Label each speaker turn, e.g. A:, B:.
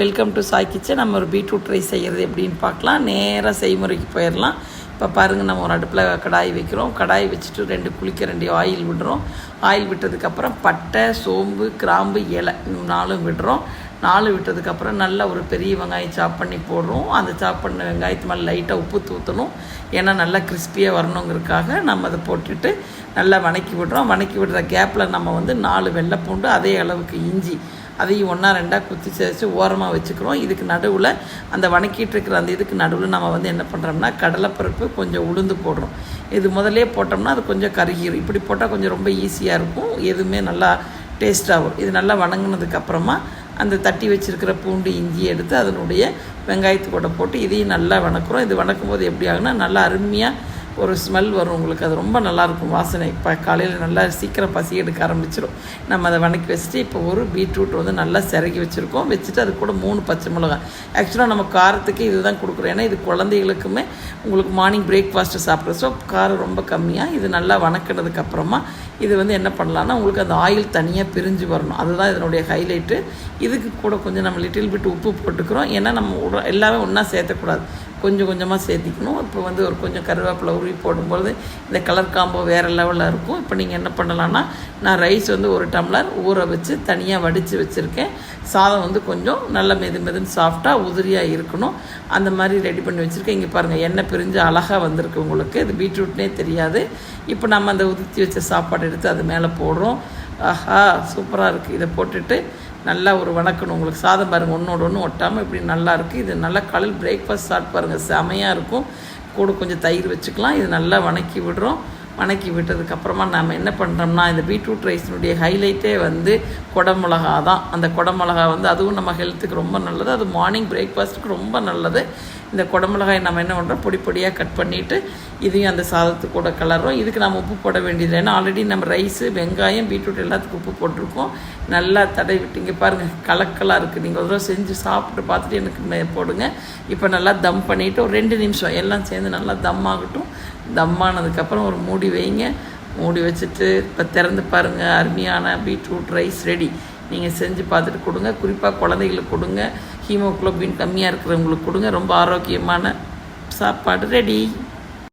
A: Welcome to Sai kitchen. நம்ம ஒரு beetroot rice செய்கிறது எப்படின்னு பார்க்கலாம். நேராக செய்முறைக்கு போயிடலாம். இப்போ பாருங்கள், நம்ம ஒரு அடுப்பில் கடாய் வைக்கிறோம். கடாய் வச்சுட்டு 2 குளிக்க 2 ஆயில் விடுறோம். ஆயில் விட்டதுக்கப்புறம் பட்டை, சோம்பு, கிராம்பு, இலை 4 விடுறோம். 4 விட்டதுக்கப்புறம் நல்லா ஒரு பெரிய வெங்காயம் சாப் பண்ணி போடுறோம். அந்த சாப் பண்ண வெங்காயத்து மேலே லைட்டாக உப்பு தூற்றணும். ஏன்னா நல்லா கிறிஸ்பியாக வரணுங்கிறதுக்காக நம்ம அதை போட்டுட்டு நல்லா வணக்கி விடுறோம். வணக்கி விடுற கேப்பில் நம்ம 4 வெள்ளைப்பூண்டு, அதே அளவுக்கு இஞ்சி, அதையும் 1-2 குத்தி சேர்த்து ஓரமாக வச்சுக்கிறோம். இதுக்கு நடுவில் அந்த வணக்கிட்டு இருக்கிற அந்த இதுக்கு நடுவில் நம்ம என்ன பண்ணுறோம்னா கடலைப்பருப்பு, கொஞ்சம் உளுந்து போடுறோம். இது முதலே போட்டோம்னா அது கொஞ்சம் கருகிரும். இப்படி போட்டால் கொஞ்சம் ரொம்ப ஈஸியாக இருக்கும், எதுவுமே நல்லா டேஸ்ட்டாகும். இது நல்லா வணங்கினதுக்கப்புறமா அந்த தட்டி வச்சுருக்கிற பூண்டு, இஞ்சி எடுத்து அதனுடைய வெங்காயத்து கூட போட்டு இதையும் நல்லா வணக்குறோம். இது வணக்கும் போது எப்படி ஆகுனா நல்லா அருமையாக ஒரு ஸ்மெல் வரும் உங்களுக்கு. அது ரொம்ப நல்லாயிருக்கும் வாசனை. இப்போ காலையில் நல்லா சீக்கிரம் பசி எடுக்க ஆரம்பிச்சிடும். நம்ம அதை வணக்கி வச்சுட்டு இப்போ ஒரு பீட்ரூட் நல்லா சிறகி வச்சுருக்கோம். வச்சுட்டு அது கூட 3 பச்சை மிளகாய். ஆக்சுவலாக நம்ம காரத்துக்கு இது தான் கொடுக்குறோம். ஏன்னா இது குழந்தைகளுக்குமே உங்களுக்கு மார்னிங் பிரேக்ஃபாஸ்ட்டு சாப்பிட்ற ஸோ காரம் ரொம்ப கம்மியாக. இது நல்லா வணக்கினதுக்கப்புறமா இது என்ன பண்ணலான்னா உங்களுக்கு அந்த ஆயில் தனியாக பிரிஞ்சு வரணும். அதுதான் இதனுடைய ஹைலைட்டு. இதுக்கு கூட கொஞ்சம் நம்ம லிட்டில் பிட் உப்பு போட்டுக்கிறோம். ஏன்னா நம்ம எல்லாமே ஒன்றா சேர்த்தக்கூடாது, கொஞ்சம் கொஞ்சமாக சேர்த்திக்கணும். இப்போ ஒரு கொஞ்சம் கருவேப்பிலை உருவி போடும்போது இந்த கலர் காம்போ வேறு லெவலில் இருக்கும். இப்போ நீங்கள் என்ன பண்ணலான்னா, நான் ரைஸ் 1 டம்ளர் ஊற வச்சு தனியாக வடித்து வச்சுருக்கேன். சாதம் கொஞ்சம் நல்ல மெதுன்னு சாஃப்டாக உதிரியாக இருக்கணும். அந்த மாதிரி ரெடி பண்ணி வச்சுருக்கேன். இங்கே பாருங்கள், எண்ணெய் பிரிஞ்சு அழகாக வந்திருக்கு உங்களுக்கு. இது பீட்ரூட்னே தெரியாது. இப்போ நம்ம அந்த உதிர்த்தி வச்ச சாப்பாடு எடுத்து அது மேலே போடுறோம். ஆஹா, சூப்பராக இருக்குது. இதை போட்டுட்டு நல்லா ஒரு வணக்கணும். உங்களுக்கு சாதம் பாருங்கள், ஒன்றோட ஒன்று ஒட்டாமல் இப்படி நல்லாயிருக்கு. இது நல்லா காலையில் பிரேக்ஃபாஸ்ட் ஸ்டார்ட் பாருங்கள், செமையாக இருக்கும். கூட கொஞ்சம் தயிர் வச்சுக்கலாம். இது நல்லா வணக்கி விடுறோம். வணக்கி விட்டதுக்கப்புறமா நம்ம என்ன பண்ணுறோம்னா, இந்த பீட்ரூட் ரைஸினுடைய ஹைலைட்டே குடமிளகா தான். அந்த குடமிளகா அதுவும் நம்ம ஹெல்த்துக்கு ரொம்ப நல்லது. அது மார்னிங் பிரேக்ஃபாஸ்ட்டுக்கு ரொம்ப நல்லது. இந்த குடமிளகாயை நம்ம என்ன பண்ணுறோம், பொடி பொடியாக கட் பண்ணிவிட்டு இதையும் அந்த சாதத்து கூட கலர்றோம். இதுக்கு நம்ம உப்பு போட வேண்டியது, ஏன்னா ஆல்ரெடி நம்ம ரைஸு, வெங்காயம், பீட்ரூட் எல்லாத்துக்கும் உப்பு போட்டிருக்கோம். நல்லா தடவி விட்டு இங்கே பாருங்கள், கலக்கலாக இருக்குது. நீங்கள் ஒரு தடவை செஞ்சு சாப்பிட்டு பார்த்துட்டு எனக்கு போடுங்க. இப்போ நல்லா தம் பண்ணிவிட்டு ஒரு 2 நிமிஷம் எல்லாம் சேர்ந்து நல்லா தம் ஆகட்டும். தம்மானதுக்கப்புறம் ஒரு மூடி வைங்க. மூடி வச்சுட்டு இப்போ திறந்து பாருங்கள், அருமையான பீட்ரூட் ரைஸ் ரெடி. நீங்கள் செஞ்சு பார்த்துட்டு கொடுங்க. குறிப்பாக குழந்தைகளுக்கு கொடுங்க, ஹீமோகுளோபின் கம்மியாக இருக்கிறவங்களுக்கு கொடுங்க. ரொம்ப ஆரோக்கியமான சாப்பாடு ரெடி.